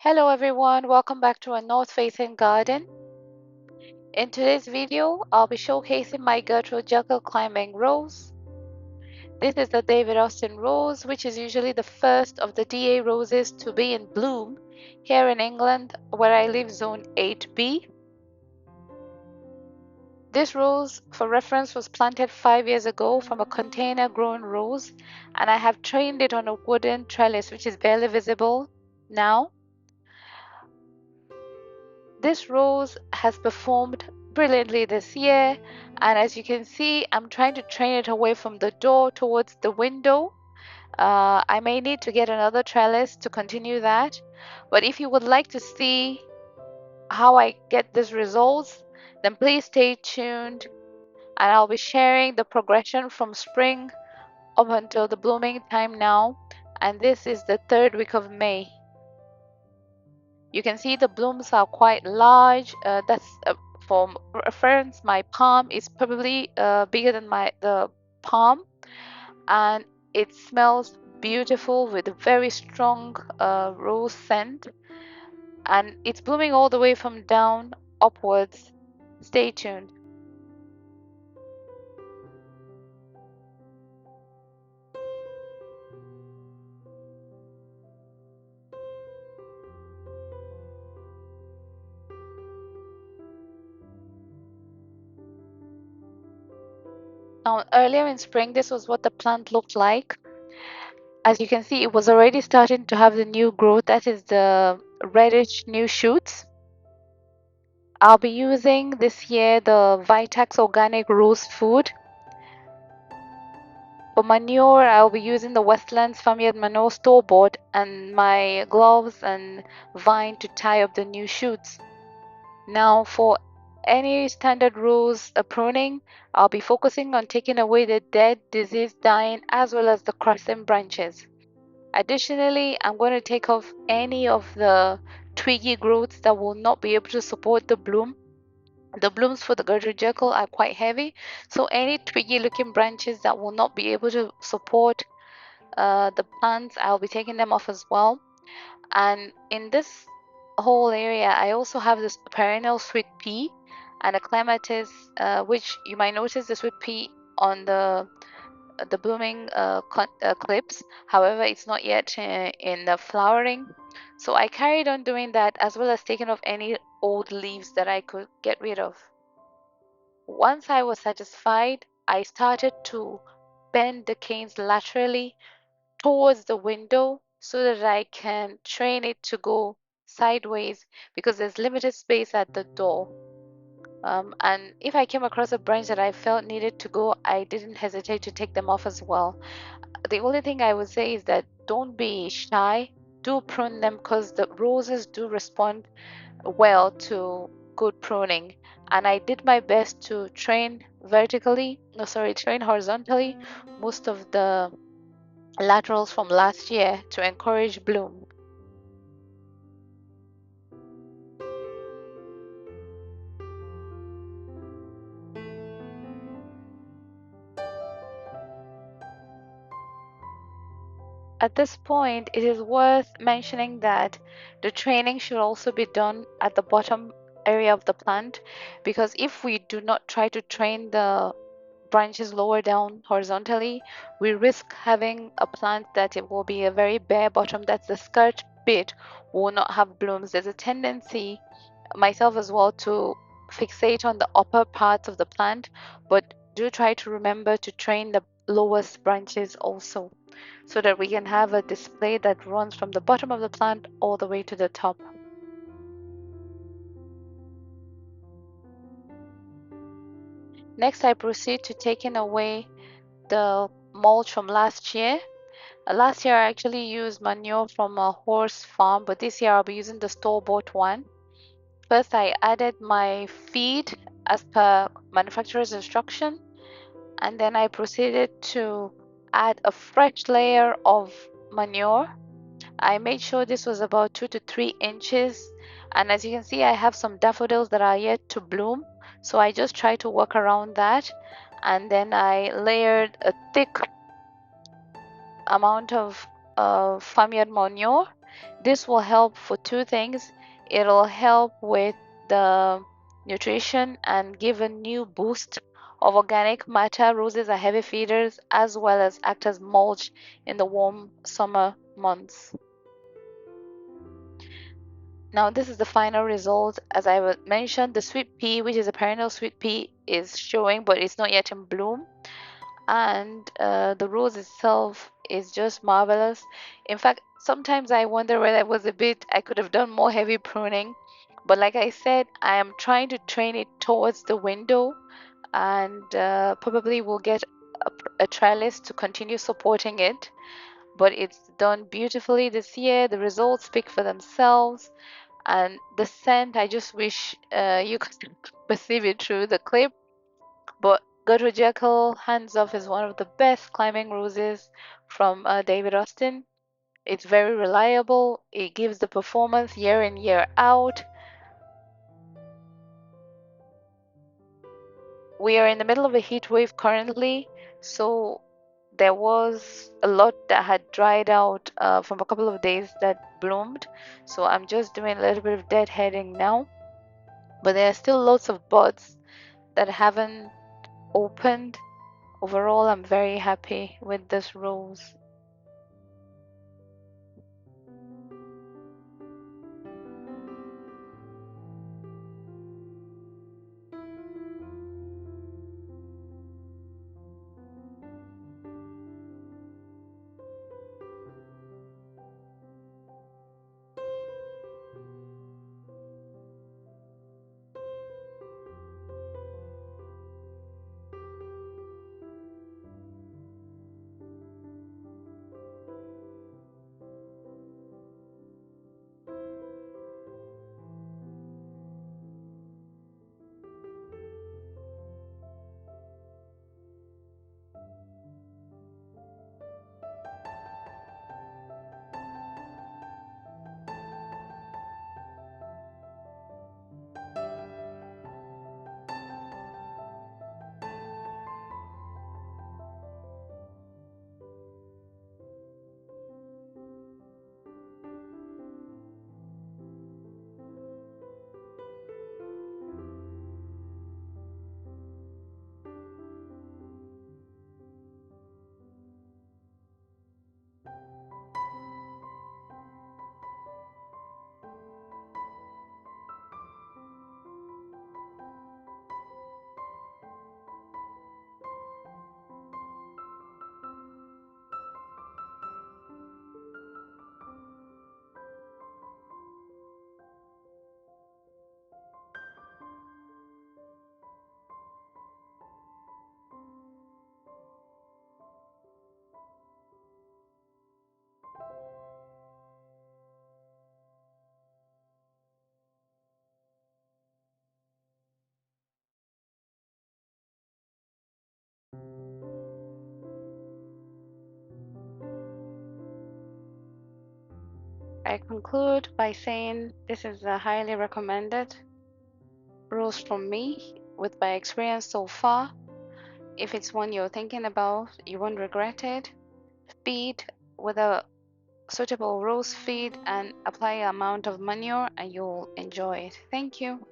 Hello everyone, welcome back to a north-facing garden. In today's video, I'll be showcasing my Gertrude Jekyll climbing rose. This is the David Austin rose, which is usually the first of the DA roses to be in bloom here in England, where I live zone 8B. This rose, for reference, was planted 5 years ago from a container-grown rose, and I have trained it on a wooden trellis, which is barely visible now. This rose has performed brilliantly this year, and as you can see, I'm trying to train it away from the door towards the window. I may need to get another trellis to continue that, but if you would like to see how I get these results, then please stay tuned, and I'll be sharing the progression from spring up until the blooming time now, and this is the 3rd week of May. You can see the blooms are quite large. That's for reference, my palm is probably bigger than the palm, and it smells beautiful with a very strong rose scent, and it's blooming all the way from down upwards. Stay tuned. Now, earlier in spring, this was what the plant looked like. As you can see, it was already starting to have the new growth, that is the reddish new shoots. I'll be using this year the Vitax Organic Rose Food. For manure, I'll be using the Westlands Farmyard Manure Store-bought and my gloves and vine to tie up the new shoots. Now for any standard rose pruning, I'll be focusing on taking away the dead, diseased, dying, as well as the crescent branches. Additionally, I'm going to take off any of the twiggy growths that will not be able to support the bloom. The blooms for the Gertrude Jekyll are quite heavy, so any twiggy looking branches that will not be able to support the plants, I'll be taking them off as well. And in this whole area, I also have this perennial sweet pea and a clematis, which you might notice the sweet pea on the blooming clips. However, it's not yet in the flowering, so I carried on doing that, as well as taking off any old leaves that I could get rid of. Once I was satisfied, I started to bend the canes laterally towards the window so that I can train it to go sideways, because there's limited space at the door. And if I came across a branch that I felt needed to go, I didn't hesitate to take them off as well. The only thing I would say is that don't be shy. Do prune them, because the roses do respond well to good pruning. And I did my best to train horizontally most of the laterals from last year to encourage bloom. At this point, it is worth mentioning that the training should also be done at the bottom area of the plant, because if we do not try to train the branches lower down horizontally, we risk having a plant that it will be a very bare bottom, that's the skirt bit, will not have blooms. There's a tendency, myself as well, to fixate on the upper parts of the plant, but do try to remember to train the lowest branches also, so that we can have a display that runs from the bottom of the plant all the way to the top. Next, I proceed to taking away the mulch from last year. Last year I actually used manure from a horse farm, but this year I'll be using the store-bought one. First, I added my feed as per manufacturer's instruction, and then I proceeded to add a fresh layer of manure. I made sure this was about 2 to 3 inches, and as you can see, I have some daffodils that are yet to bloom, so I just try to work around that. And then I layered a thick amount of farmyard manure, This will help for two things. It'll help with the nutrition and give a new boost of organic matter. Roses are heavy feeders as well as act as mulch in the warm summer months. Now this is the final result. As I mentioned, the sweet pea, which is a perennial sweet pea, is showing, but it's not yet in bloom. And the rose itself is just marvelous. In fact, sometimes I wonder whether I could have done more heavy pruning. But like I said, I am trying to train it towards the window, and probably will get a trellis to continue supporting it. But it's done beautifully this year. The results speak for themselves. And the scent, I just wish you could perceive it through the clip. But Gertrude Jekyll, hands off, is one of the best climbing roses from David Austin. It's very reliable. It gives the performance year in, year out. We are in the middle of a heat wave currently, so there was a lot that had dried out from a couple of days that bloomed. So I'm just doing a little bit of deadheading now. But there are still lots of buds that haven't opened. Overall, I'm very happy with this rose. I conclude by saying this is a highly recommended rose from me with my experience so far. If it's one you're thinking about, you won't regret it. Feed with a suitable rose feed and apply an amount of manure and you'll enjoy it. Thank you.